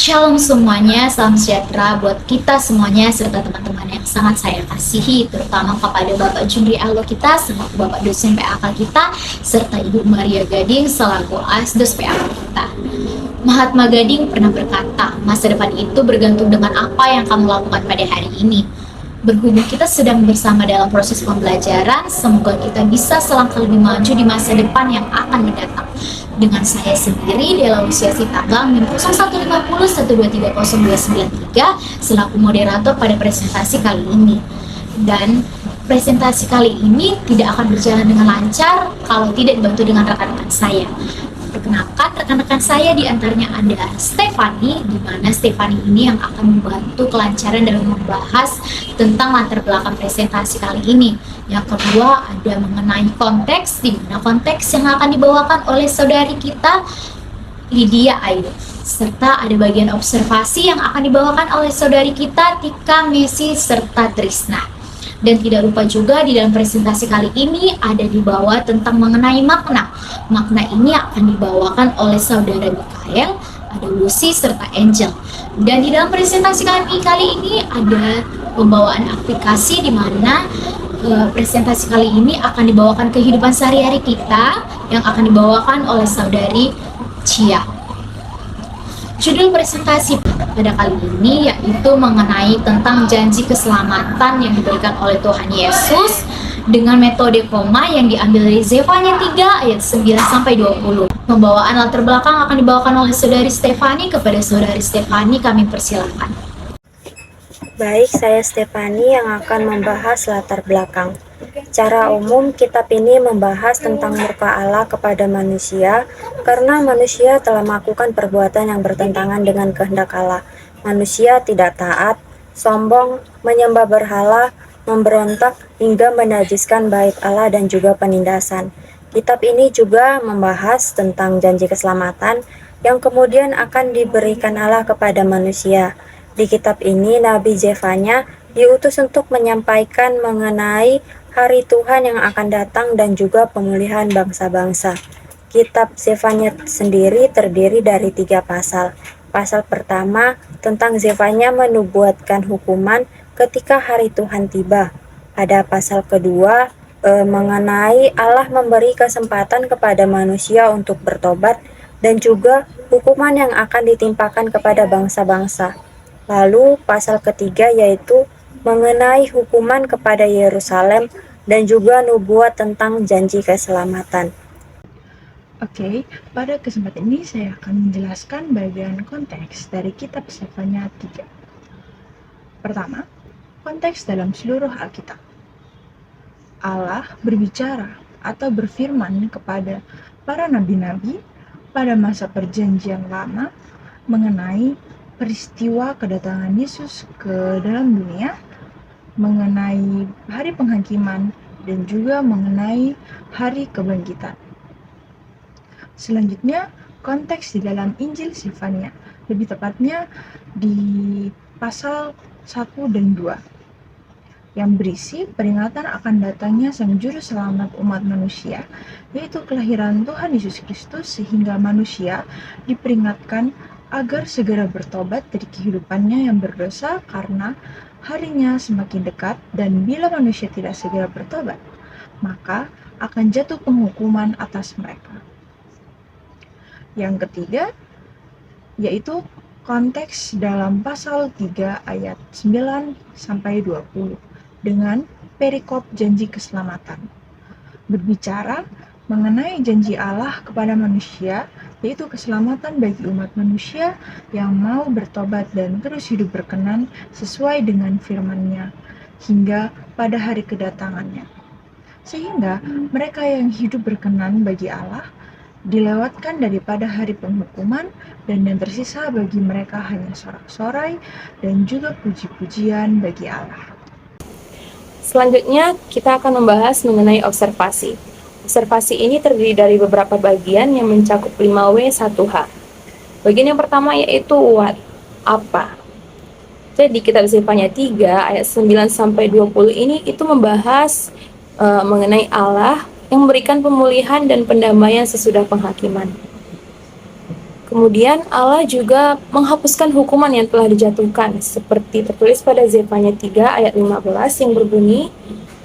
Shalom semuanya, salam sejahtera buat kita semuanya serta teman-teman yang sangat saya kasihi, terutama kepada Bapak Jumri Alo kita, selaku Bapak dosen PAK kita, serta Ibu Maria Gading selaku Asdos PAK kita. Mahatma Gading pernah berkata, masa depan itu bergantung dengan apa yang kamu lakukan pada hari ini. Berhubung kita sedang bersama dalam proses pembelajaran, semoga kita bisa selangkah lebih maju di masa depan yang akan mendatang. Dengan saya sendiri, Dela Usiasi tanggal 015012309293 selaku moderator pada presentasi kali ini. Dan presentasi kali ini tidak akan berjalan dengan lancar kalau tidak dibantu dengan rekan-rekan saya. Perkenalkan, rekan-rekan saya diantaranya ada Stefani, di mana Stefani ini yang akan membantu kelancaran dalam membahas tentang latar belakang presentasi kali ini. Yang kedua ada mengenai konteks, di mana konteks yang akan dibawakan oleh saudari kita Lydia Ayu. Serta ada bagian observasi yang akan dibawakan oleh saudari kita Tika Messi serta Trisna. Dan tidak lupa juga di dalam presentasi kali ini ada dibawa tentang mengenai makna. Makna ini akan dibawakan oleh saudara Mikael, ada Lucy serta Angel. Dan di dalam presentasi kali ini ada pembawaan aplikasi di mana presentasi kali ini akan dibawakan kehidupan sehari-hari kita yang akan dibawakan oleh saudari Cia. Judul presentasi pada kali ini yaitu mengenai tentang janji keselamatan yang diberikan oleh Tuhan Yesus dengan metode koma yang diambil dari Zefanya 3 ayat 9-20. Pembawaan latar belakang akan dibawakan oleh saudari Stefani. Kepada saudari Stefani kami persilahkan. Baik, saya Stefani yang akan membahas latar belakang. Secara umum, kitab ini membahas tentang murka Allah kepada manusia karena manusia telah melakukan perbuatan yang bertentangan dengan kehendak Allah. Manusia tidak taat, sombong, menyembah berhala, memberontak, hingga menajiskan bait Allah dan juga penindasan. Kitab ini juga membahas tentang janji keselamatan yang kemudian akan diberikan Allah kepada manusia. Di kitab ini, Nabi Zefanya diutus untuk menyampaikan mengenai hari Tuhan yang akan datang dan juga pemulihan bangsa-bangsa. Kitab Zefanya sendiri terdiri dari 3 pasal. Pasal pertama tentang Zefanya menubuatkan hukuman ketika hari Tuhan tiba. Pada pasal kedua mengenai Allah memberi kesempatan kepada manusia untuk bertobat dan juga hukuman yang akan ditimpakan kepada bangsa-bangsa. Lalu pasal ketiga yaitu mengenai hukuman kepada Yerusalem dan juga nubuat tentang janji keselamatan. Oke, pada kesempatan ini saya akan menjelaskan bagian konteks dari kitab Zefanya 3. Pertama, konteks dalam seluruh Alkitab. Allah berbicara atau berfirman kepada para nabi-nabi pada masa perjanjian lama mengenai peristiwa kedatangan Yesus ke dalam dunia, mengenai hari penghakiman, dan juga mengenai hari kebangkitan. Selanjutnya, konteks di dalam Injil Zefanya, lebih tepatnya di pasal 1 dan 2, yang berisi peringatan akan datangnya Sang Juru Selamat umat manusia, yaitu kelahiran Tuhan Yesus Kristus, sehingga manusia diperingatkan agar segera bertobat dari kehidupannya yang berdosa karena harinya semakin dekat, dan bila manusia tidak segera bertobat, maka akan jatuh penghukuman atas mereka. Yang ketiga, yaitu konteks dalam pasal 3 ayat 9-20 dengan perikop janji keselamatan. Berbicara mengenai janji Allah kepada manusia, yaitu keselamatan bagi umat manusia yang mau bertobat dan terus hidup berkenan sesuai dengan firman-Nya hingga pada hari kedatangannya. Sehingga mereka yang hidup berkenan bagi Allah dilewatkan daripada hari penghukuman, dan yang tersisa bagi mereka hanya sorak-sorai dan juga puji-pujian bagi Allah. Selanjutnya, kita akan membahas mengenai observasi. Observasi ini terdiri dari beberapa bagian yang mencakup 5W1H. Bagian yang pertama yaitu what, apa. Jadi kitab Zefanya 3 ayat 9-20 ini itu membahas mengenai Allah yang memberikan pemulihan dan pendamaian sesudah penghakiman. Kemudian Allah juga menghapuskan hukuman yang telah dijatuhkan, seperti tertulis pada Zefanya 3 ayat 15 yang berbunyi,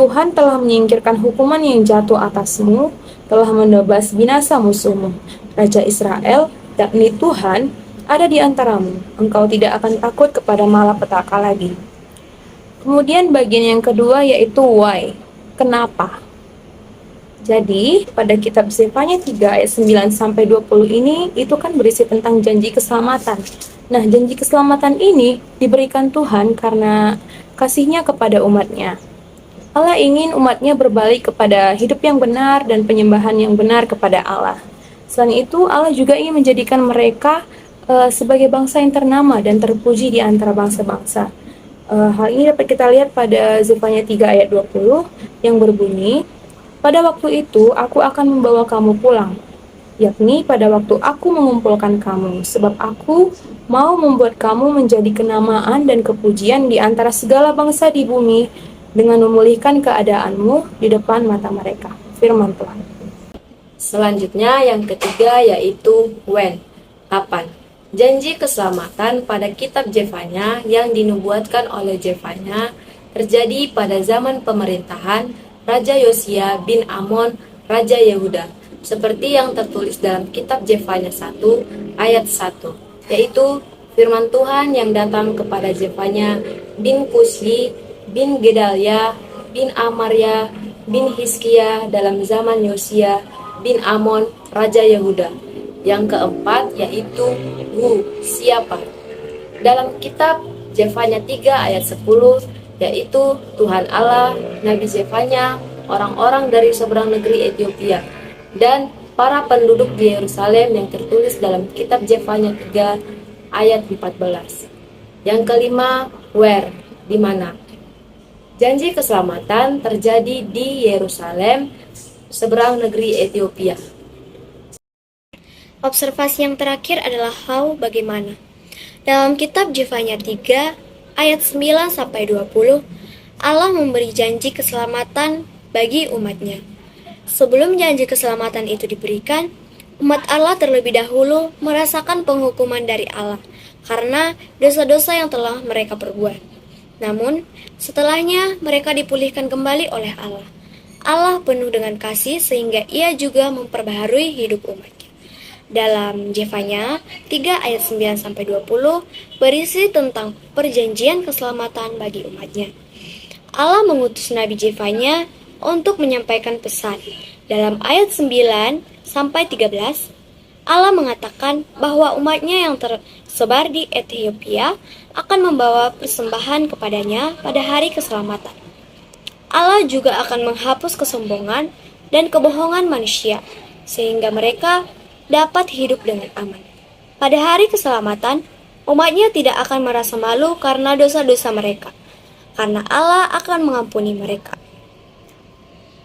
Tuhan telah menyingkirkan hukuman yang jatuh atasmu, telah menebas binasa musuhmu, Raja Israel, yakni Tuhan, ada di antaramu. Engkau tidak akan takut kepada malapetaka lagi. Kemudian bagian yang kedua yaitu why. Kenapa? Jadi, pada kitab Zefanya 3 ayat 9 sampai 20 ini itu kan berisi tentang janji keselamatan. Nah, janji keselamatan ini diberikan Tuhan karena kasih-Nya kepada umat-Nya. Allah ingin umat-Nya berbalik kepada hidup yang benar dan penyembahan yang benar kepada Allah. Selain itu, Allah juga ingin menjadikan mereka sebagai bangsa yang ternama dan terpuji di antara bangsa-bangsa. Hal ini dapat kita lihat pada Zefanya 3 ayat 20 yang berbunyi, pada waktu itu aku akan membawa kamu pulang, yakni pada waktu aku mengumpulkan kamu, sebab aku mau membuat kamu menjadi kenamaan dan kepujian di antara segala bangsa di bumi dengan memulihkan keadaanmu di depan mata mereka. Firman Tuhan. Selanjutnya yang ketiga yaitu when, kapan. Janji keselamatan pada kitab Zefanya yang dinubuatkan oleh Zefanya terjadi pada zaman pemerintahan Raja Yosia bin Amon, Raja Yehuda, seperti yang tertulis dalam kitab Zefanya 1 ayat 1, yaitu firman Tuhan yang datang kepada Zefanya bin Kusli bin Gedalia bin Amarya bin Hizkia dalam zaman Yosia bin Amon, Raja Yehuda. Yang keempat yaitu who, siapa. Dalam kitab Zefanya 3 ayat 10, yaitu Tuhan Allah, Nabi Zefanya, orang-orang dari seberang negeri Ethiopia, dan para penduduk di Yerusalem yang tertulis dalam kitab Zefanya 3 ayat 14. Yang kelima, where, di mana. Janji keselamatan terjadi di Yerusalem, seberang negeri Ethiopia. Observasi yang terakhir adalah how, bagaimana. Dalam kitab Zefanya 3 ayat 9 sampai 20, Allah memberi janji keselamatan bagi umatnya. Sebelum janji keselamatan itu diberikan, umat Allah terlebih dahulu merasakan penghukuman dari Allah karena dosa-dosa yang telah mereka perbuat. Namun, setelahnya mereka dipulihkan kembali oleh Allah. Allah penuh dengan kasih sehingga Ia juga memperbaharui hidup umatnya. Dalam Zefanya 3 ayat 9 sampai 20 berisi tentang perjanjian keselamatan bagi umatnya. Allah mengutus Nabi Zefanya untuk menyampaikan pesan. Dalam ayat 9 sampai 13, Allah mengatakan bahwa umatnya yang tersebar di Ethiopia akan membawa persembahan kepadanya pada hari keselamatan. Allah juga akan menghapus kesombongan dan kebohongan manusia, sehingga mereka dapat hidup dengan aman. Pada hari keselamatan, umatnya tidak akan merasa malu karena dosa-dosa mereka, karena Allah akan mengampuni mereka.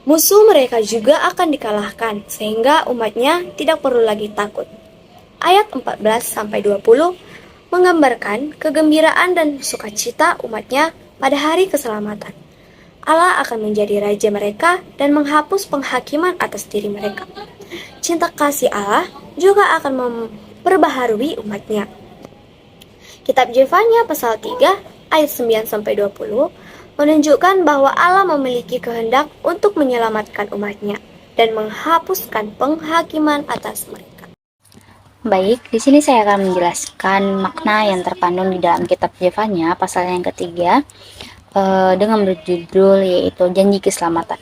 Musuh mereka juga akan dikalahkan, sehingga umatnya tidak perlu lagi takut. Ayat 14-20 menggambarkan kegembiraan dan sukacita umatnya pada hari keselamatan. Allah akan menjadi raja mereka dan menghapus penghakiman atas diri mereka. Cinta kasih Allah juga akan memperbaharui umatnya. Kitab Zefanya pasal 3 ayat 9-20 menunjukkan bahwa Allah memiliki kehendak untuk menyelamatkan umatnya dan menghapuskan penghakiman atas mereka. Baik, di sini saya akan menjelaskan makna yang terkandung di dalam kitab Zefanya pasal yang ketiga dengan berjudul yaitu janji keselamatan.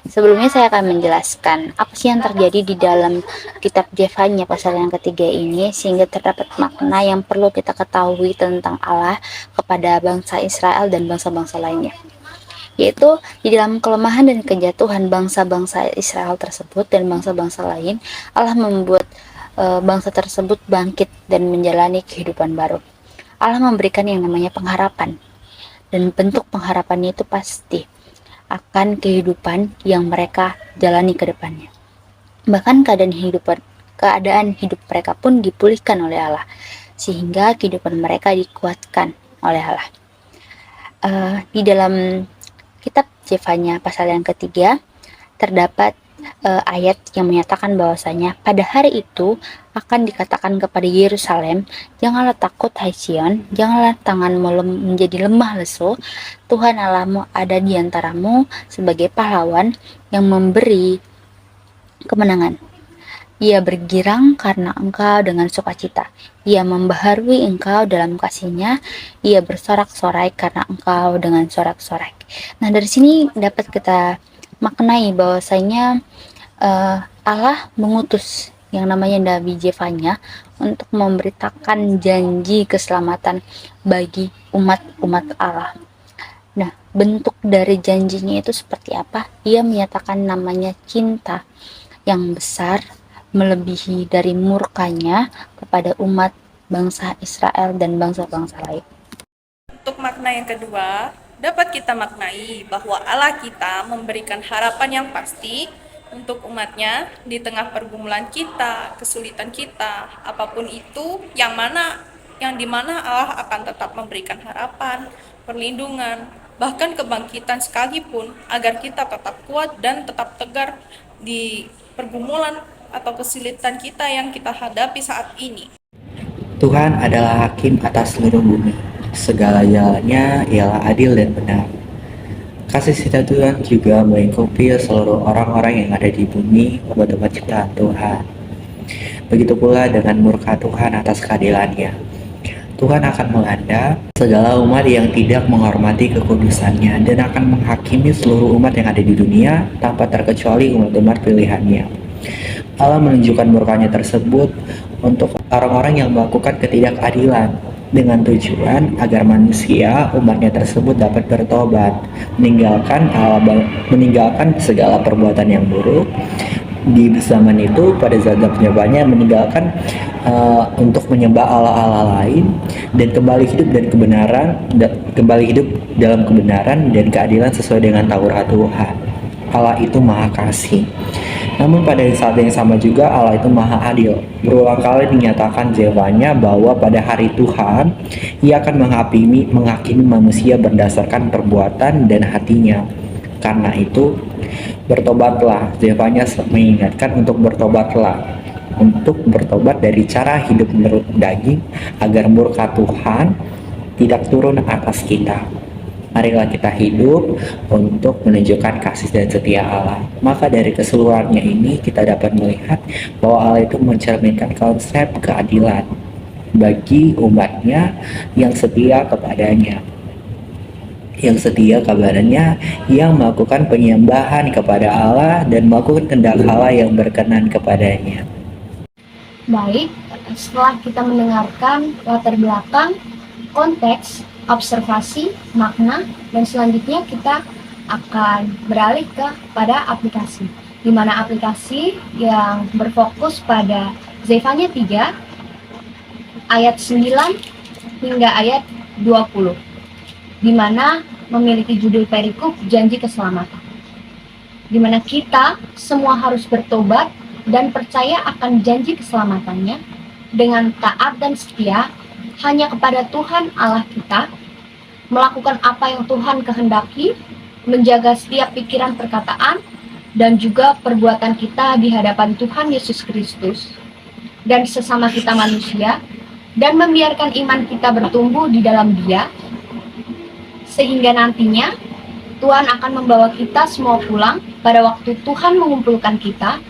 Sebelumnya saya akan menjelaskan apa sih yang terjadi di dalam kitab Zefanya pasal yang ketiga ini sehingga terdapat makna yang perlu kita ketahui tentang Allah kepada bangsa Israel dan bangsa-bangsa lainnya. Yaitu di dalam kelemahan dan kejatuhan bangsa-bangsa Israel tersebut dan bangsa-bangsa lain, Allah membuat bangsa tersebut bangkit dan menjalani kehidupan baru. Allah memberikan yang namanya pengharapan. Dan bentuk pengharapannya itu pasti akan kehidupan yang mereka jalani ke depannya. Bahkan keadaan hidup mereka pun dipulihkan oleh Allah, sehingga kehidupan mereka dikuatkan oleh Allah. Di dalam kitab Zefanya pasal yang ketiga terdapat ayat yang menyatakan bahwasanya pada hari itu akan dikatakan kepada Yerusalem, "Janganlah takut, hai Sion, janganlah tanganmu menjadi lemah lesu. Tuhan Allahmu ada di antaramu sebagai pahlawan yang memberi kemenangan. Ia bergirang karena engkau dengan sukacita. Ia membaharui engkau dalam kasih-Nya. Ia bersorak-sorai karena engkau dengan sorak-sorai." Nah, dari sini dapat kita maknai bahwasanya Allah mengutus yang namanya Nabi Zefanya untuk memberitakan janji keselamatan bagi umat-umat Allah. Nah, bentuk dari janjinya itu seperti apa? Ia menyatakan namanya cinta yang besar melebihi dari murkanya kepada umat bangsa Israel dan bangsa-bangsa lain. Untuk makna yang kedua, dapat kita maknai bahwa Allah kita memberikan harapan yang pasti untuk umatnya di tengah pergumulan kita, kesulitan kita, apapun itu, yang dimana Allah akan tetap memberikan harapan, perlindungan, bahkan kebangkitan sekalipun, agar kita tetap kuat dan tetap tegar di pergumulan atau kesulitan kita yang kita hadapi saat ini. Tuhan adalah hakim atas seluruh bumi. Segala jalannya ialah adil dan benar. Kasih setia Tuhan juga melingkupi seluruh orang-orang yang ada di bumi, obat-obat ciptaan Tuhan. Begitu pula dengan murka Tuhan atas keadilannya. Tuhan akan melanda segala umat yang tidak menghormati kekudusannya dan akan menghakimi seluruh umat yang ada di dunia tanpa terkecuali umat-umat pilihannya. Allah menunjukkan murkanya tersebut untuk orang-orang yang melakukan ketidakadilan dengan tujuan agar manusia umatnya tersebut dapat bertobat, meninggalkan segala perbuatan yang buruk. Di zaman itu pada zaman penyembahnya meninggalkan untuk menyembah Allah-Allah lain dan kembali hidup dalam kebenaran dan keadilan sesuai dengan Taurat Tuhan. Allah itu Maha Kasih. Namun pada saat yang sama juga Allah itu Maha Adil. Berulang kali dinyatakan Zefanya bahwa pada hari Tuhan Ia akan menghakimi manusia berdasarkan perbuatan dan hatinya. Karena itu bertobatlah. Zefanya mengingatkan untuk bertobat dari cara hidup menurut daging agar murka Tuhan tidak turun atas kita. Marilah kita hidup untuk menunjukkan kasih dan setia Allah. Maka dari keseluruhannya ini kita dapat melihat bahwa Allah itu mencerminkan konsep keadilan bagi umatnya yang setia kepadanya. Yang melakukan penyembahan kepada Allah dan melakukan kehendak Allah yang berkenan kepadanya. Baik, setelah kita mendengarkan latar belakang, konteks, observasi, makna, dan selanjutnya kita akan beralih pada aplikasi, di mana aplikasi yang berfokus pada Zefanya 3 ayat 9 hingga ayat 20, di mana memiliki judul perikop janji keselamatan, di mana kita semua harus bertobat dan percaya akan janji keselamatannya dengan taat dan setia hanya kepada Tuhan Allah kita, melakukan apa yang Tuhan kehendaki, menjaga setiap pikiran, perkataan, dan juga perbuatan kita di hadapan Tuhan Yesus Kristus dan sesama kita manusia, dan membiarkan iman kita bertumbuh di dalam Dia, sehingga nantinya Tuhan akan membawa kita semua pulang pada waktu Tuhan mengumpulkan kita,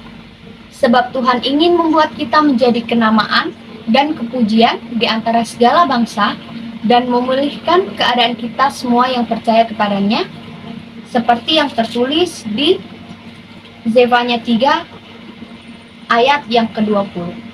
sebab Tuhan ingin membuat kita menjadi kenamaan dan kepujian di antara segala bangsa dan memulihkan keadaan kita semua yang percaya kepadanya, seperti yang tertulis di Zefanya 3 ayat yang ke-20.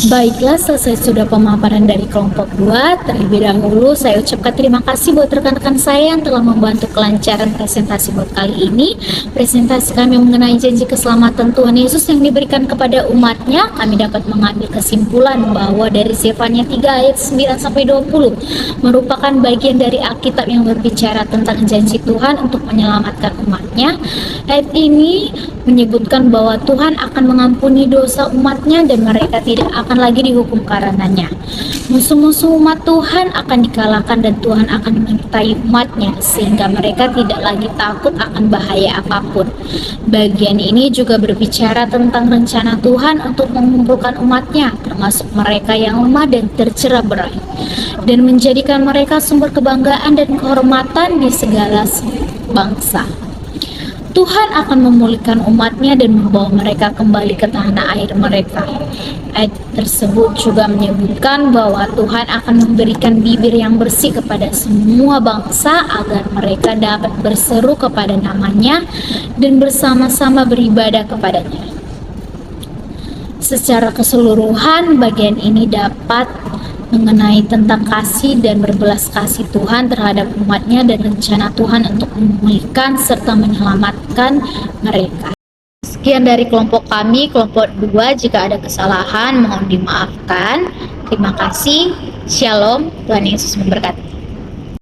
Baiklah, selesai sudah pemaparan dari kelompok 2. Terlebih dahulu saya ucapkan terima kasih buat rekan-rekan saya yang telah membantu kelancaran presentasi buat kali ini. Presentasi kami mengenai janji keselamatan Tuhan Yesus yang diberikan kepada umatnya, kami dapat mengambil kesimpulan bahwa dari Zefanya 3 ayat 9-20 merupakan bagian dari Alkitab yang berbicara tentang janji Tuhan untuk menyelamatkan umatnya. Ayat ini menyebutkan bahwa Tuhan akan mengampuni dosa umatnya dan mereka tidak akan akan lagi dihukum karenanya. Musuh-musuh umat Tuhan akan dikalahkan dan Tuhan akan menyertai umatnya sehingga mereka tidak lagi takut akan bahaya apapun. Bagian ini juga berbicara tentang rencana Tuhan untuk mengumpulkan umatnya, termasuk mereka yang lemah dan tercerai-berai, dan menjadikan mereka sumber kebanggaan dan kehormatan di segala bangsa. Tuhan akan memulihkan umatnya dan membawa mereka kembali ke tanah air mereka. Ayat tersebut juga menyebutkan bahwa Tuhan akan memberikan bibir yang bersih kepada semua bangsa agar mereka dapat berseru kepada namanya dan bersama-sama beribadah kepadanya. Secara keseluruhan, bagian ini dapat mengenai tentang kasih dan berbelas kasih Tuhan terhadap umatnya dan rencana Tuhan untuk memulihkan serta menyelamatkan mereka. Sekian dari kelompok kami, kelompok 2. Jika ada kesalahan, mohon dimaafkan. Terima kasih. Shalom. Tuhan Yesus memberkati.